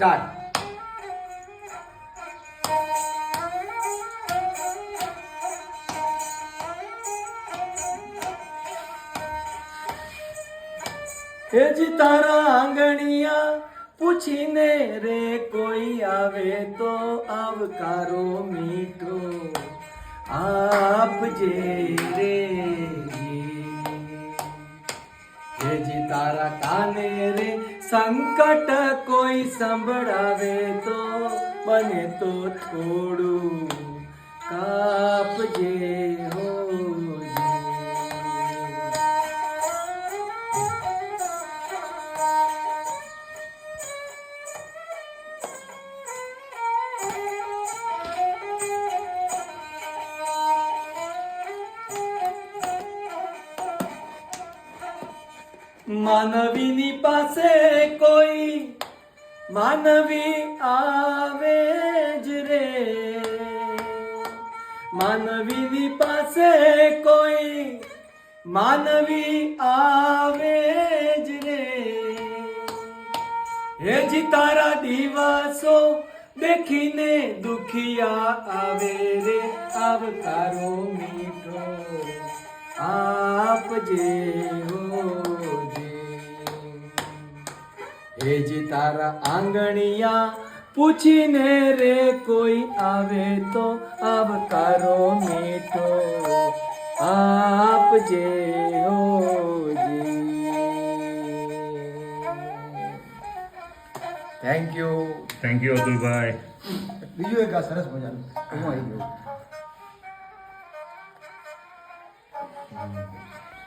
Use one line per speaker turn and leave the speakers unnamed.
Start. હેજી તારા આંગણિયા પૂછીને રે કોઈ આવે તો આવકારો મીઠો આપજે રે. હેજી તારા કાને રે સંકટ કોઈ સંભળાવે તો બને તો થોડું કાપજે હો. માનવીની પાસે કોઈ માનવી આવે જ રે. માનવીની પાસે કોઈ માનવી આવે જ રે. હેજી તારા દિવસો દેખીને દુખિયા આવે રે આવકારો મીઠો આપજે હો. હેજી તારા આંગણિયા પૂછીને રે કોઈ આવે તો આવકારો મીઠો આપજે હોજી. થેન્ક યુ
અતુલભાઈ.
બીજું એક આ સરસ મજાનું હું આવી ગયું.